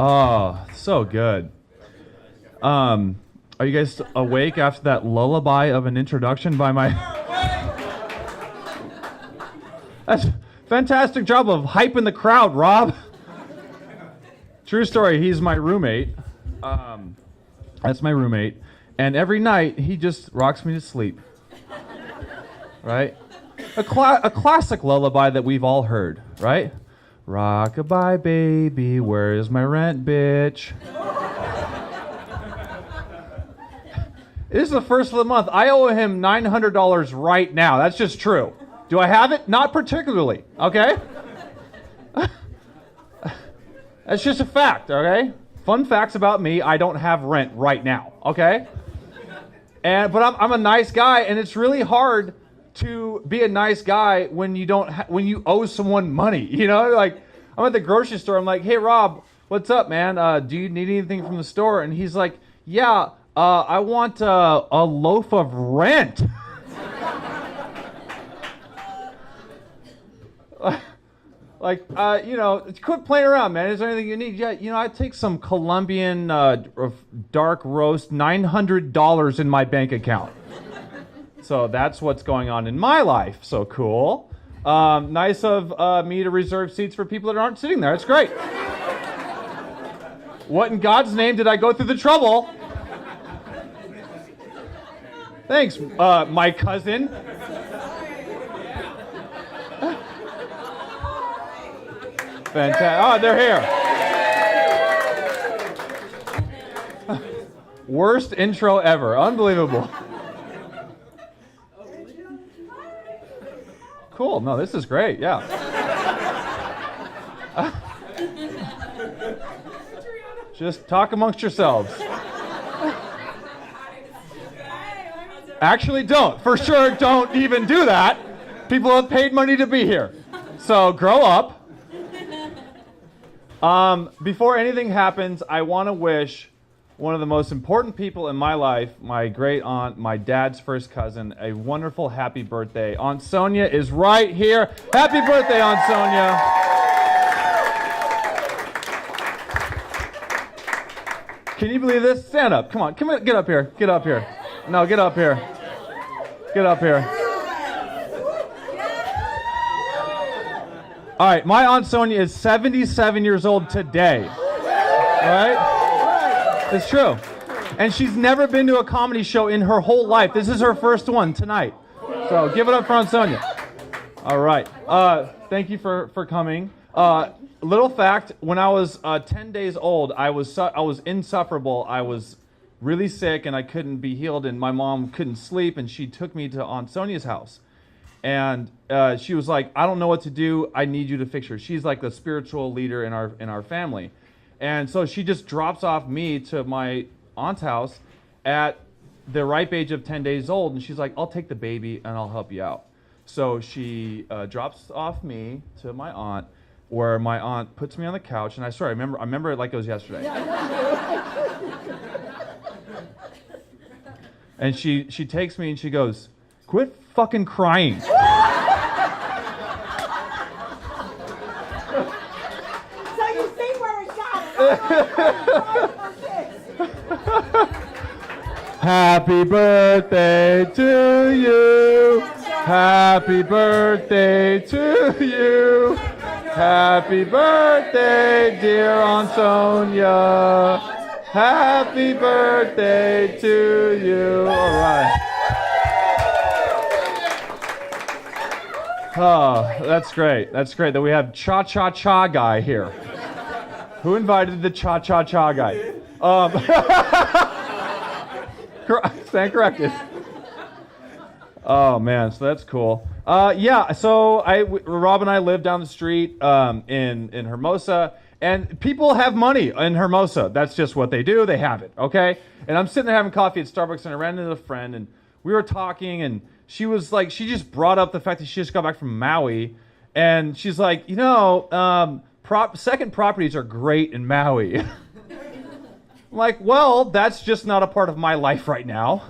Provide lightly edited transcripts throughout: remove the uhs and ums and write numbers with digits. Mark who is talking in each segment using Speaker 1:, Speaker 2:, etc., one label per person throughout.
Speaker 1: Oh, so good. Are you guys awake after that lullaby of an introduction by my... That's fantastic job of hyping the crowd, Rob. True story, he's my roommate. That's my roommate. And every night, he just rocks me to sleep. Right? A classic lullaby that we've all heard, right? Rock-a-bye, baby, where's my rent, bitch? It is the first of the month. I owe him $900 right now. That's just true. Do I have it? Not particularly, okay? That's just a fact, okay? Fun facts about me, I don't have rent right now, okay? But I'm a nice guy, and it's really hard to be a nice guy when you when you owe someone money, you know? Like, I'm at the grocery store, I'm like, hey, Rob, what's up, man? Do you need anything from the store? And he's like, yeah, I want a loaf of rent. Like, quit playing around, man. Is there anything you need? Yeah, I take some Colombian dark roast, $900 in my bank account. So that's what's going on in my life. So cool. Nice of me to reserve seats for people that aren't sitting there. It's great. What in God's name did I go through the trouble? Thanks, my cousin. Fantastic. Oh, they're here. Worst intro ever. Unbelievable. Cool. No, this is great. Yeah. Just talk amongst yourselves. Actually, don't. For sure, don't even do that. People have paid money to be here. So grow up. Before anything happens, I want to wish one of the most important people in my life, my great aunt, my dad's first cousin, a wonderful happy birthday. Aunt Sonia is right here. Happy birthday, Aunt Sonia. Can you believe this? Stand up. Come on. Get up here. Get up here. No, get up here. Get up here. All right, my Aunt Sonia is 77 years old today. All right? It's true. And she's never been to a comedy show in her whole life. This is her first one tonight. So give it up for Aunt Sonia. All right. Thank you for coming. Little fact, when I was 10 days old, I was insufferable. I was really sick and I couldn't be healed, and my mom couldn't sleep, and she took me to Aunt Sonia's house. And she was like, I don't know what to do. I need you to fix her. She's like the spiritual leader in our family. And so she just drops off me to my aunt's house at the ripe age of 10 days old. And she's like, I'll take the baby and I'll help you out. So she drops off me to my aunt, where my aunt puts me on the couch. And I swear, I remember it like it was yesterday. And she takes me and she goes, quit fucking crying.
Speaker 2: So you see where it's at.
Speaker 1: Happy birthday to you. Happy birthday to you. Happy birthday, dear Aunt Sonia. Happy birthday to you. All right. Oh, that's great. That's great that we have Cha-Cha-Cha guy here. Who invited the Cha-Cha-Cha guy? Stand corrected. Oh, man, so that's cool. So Rob and I live down the street in Hermosa, and people have money in Hermosa. That's just what they do. They have it, okay? And I'm sitting there having coffee at Starbucks, and I ran into a friend, and we were talking, and she was like, she just brought up the fact that she just got back from Maui, and she's like, second properties are great in Maui. I'm like, well, that's just not a part of my life right now.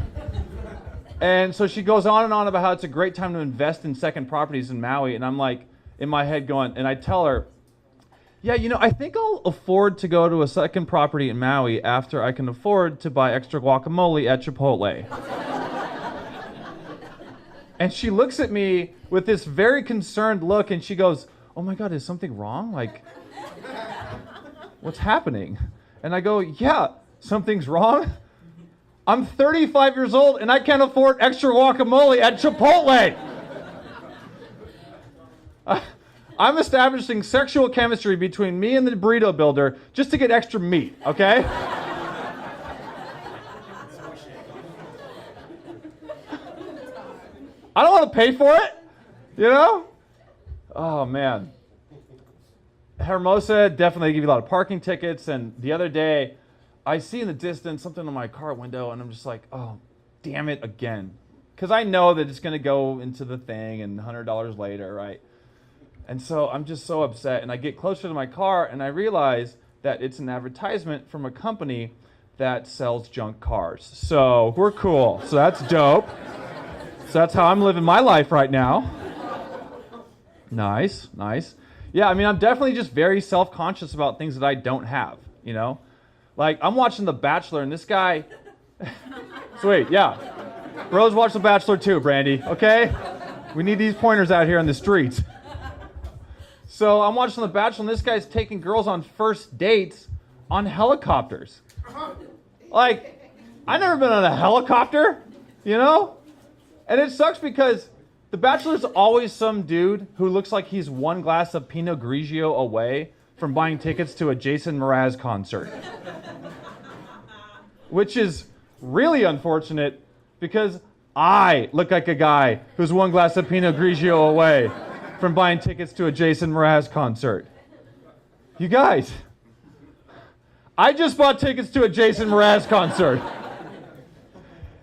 Speaker 1: And so she goes on and on about how it's a great time to invest in second properties in Maui, and I'm like, in my head going, and I tell her, Yeah, I think I'll afford to go to a second property in Maui after I can afford to buy extra guacamole at Chipotle. And she looks at me with this very concerned look, and she goes, oh my God, is something wrong? Like, what's happening? And I go, yeah, something's wrong. I'm 35 years old, and I can't afford extra guacamole at Chipotle. I'm establishing sexual chemistry between me and the burrito builder just to get extra meat, okay? I don't want to pay for it, Oh, man. Hermosa definitely give you a lot of parking tickets, and the other day, I see in the distance something on my car window, and I'm just like, oh, damn it again. Because I know that it's going to go into the thing, and $100 later, right? And so I'm just so upset, and I get closer to my car, and I realize that it's an advertisement from a company that sells junk cars. So we're cool. So that's dope. So that's how I'm living my life right now. Nice. Yeah, I mean, I'm definitely just very self-conscious about things that I don't have, Like, I'm watching The Bachelor, and this guy... Sweet, yeah. Rose watched The Bachelor too, Brandy, okay? We need these pointers out here in the streets. So I'm watching The Bachelor, and this guy's taking girls on first dates on helicopters. Like, I've never been on a helicopter, And it sucks because The Bachelor's always some dude who looks like he's one glass of Pinot Grigio away from buying tickets to a Jason Mraz concert. Which is really unfortunate because I look like a guy who's one glass of Pinot Grigio away from buying tickets to a Jason Mraz concert. You guys, I just bought tickets to a Jason Mraz concert.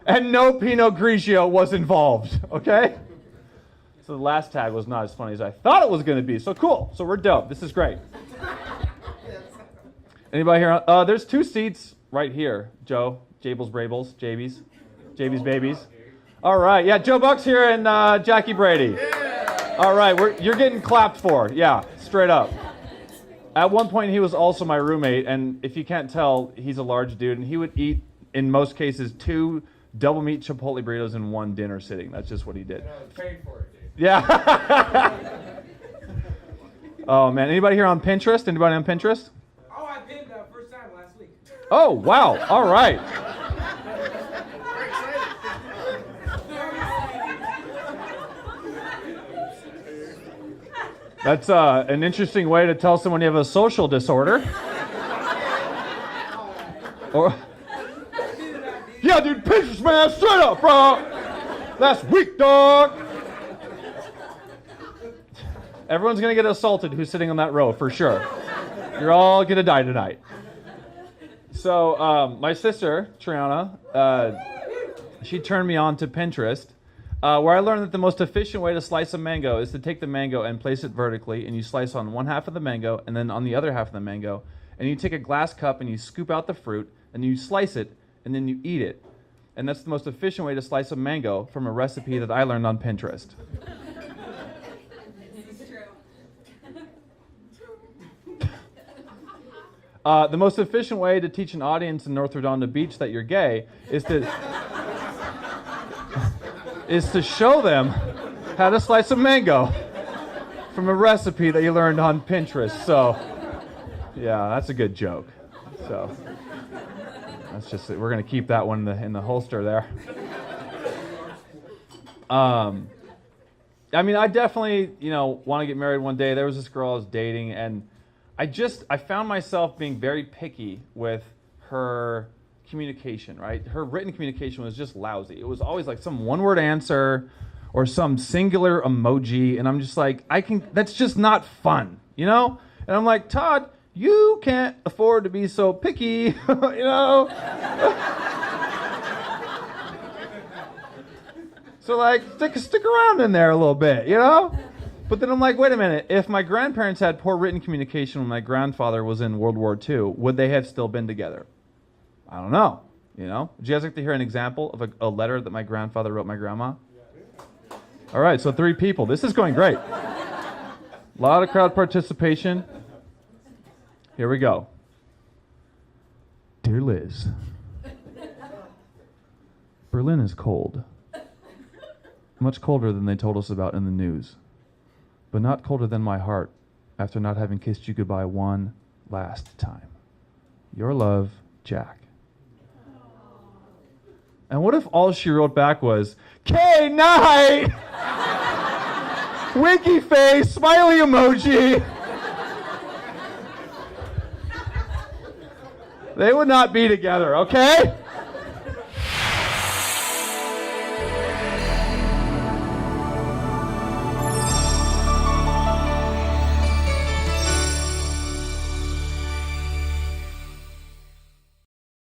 Speaker 1: And no Pinot Grigio was involved, okay? So the last tag was not as funny as I thought it was going to be. So cool. So we're dope. This is great. Anybody here? There's 2 seats right here. Joe, Jables, Brables, JB's babies. All right. Yeah, Joe Buck's here and Jackie Brady. All right. You're getting clapped for. Yeah, straight up. At one point, he was also my roommate. And if you can't tell, he's a large dude. And he would eat, in most cases, 2 double meat Chipotle burritos in one dinner sitting. That's just what he did.
Speaker 3: Paid for it, dude.
Speaker 1: Yeah. Oh, man. Anybody here on Pinterest? Anybody on Pinterest?
Speaker 3: Oh, I pinned first time last week.
Speaker 1: Oh, wow. All right. That's an interesting way to tell someone you have a social disorder. Or, yeah, dude, Pinterest, man, straight up, bro. That's weak, dog. Everyone's going to get assaulted who's sitting on that row, for sure. You're all going to die tonight. So my sister, Triana, she turned me on to Pinterest, where I learned that the most efficient way to slice a mango is to take the mango and place it vertically, and you slice on one half of the mango and then on the other half of the mango, and you take a glass cup and you scoop out the fruit, and you slice it, and then you eat it. And that's the most efficient way to slice a mango from a recipe that I learned on Pinterest. The most efficient way to teach an audience in North Redondo Beach that you're gay is to show them how to slice a mango from a recipe that you learned on Pinterest. So, yeah, that's a good joke. So, that's just it. We're gonna keep that one in the holster there. I mean, I definitely, want to get married one day. There was this girl I was dating, and I found myself being very picky with her communication, right? Her written communication was just lousy. It was always like some one-word answer or some singular emoji, and I'm just like, that's just not fun, And I'm like, Todd, you can't afford to be so picky, So like, stick around in there a little bit, But then I'm like, wait a minute. If my grandparents had poor written communication when my grandfather was in World War II, would they have still been together? I don't know. Would you guys like to hear an example of a letter that my grandfather wrote my grandma? All right, so 3 people. This is going great. A lot of crowd participation. Here we go. Dear Liz, Berlin is cold. Much colder than they told us about in the news. But not colder than my heart after not having kissed you goodbye one last time. Your love, Jack. And what if all she wrote back was, K-night! Winky face, smiley emoji. They would not be together, okay?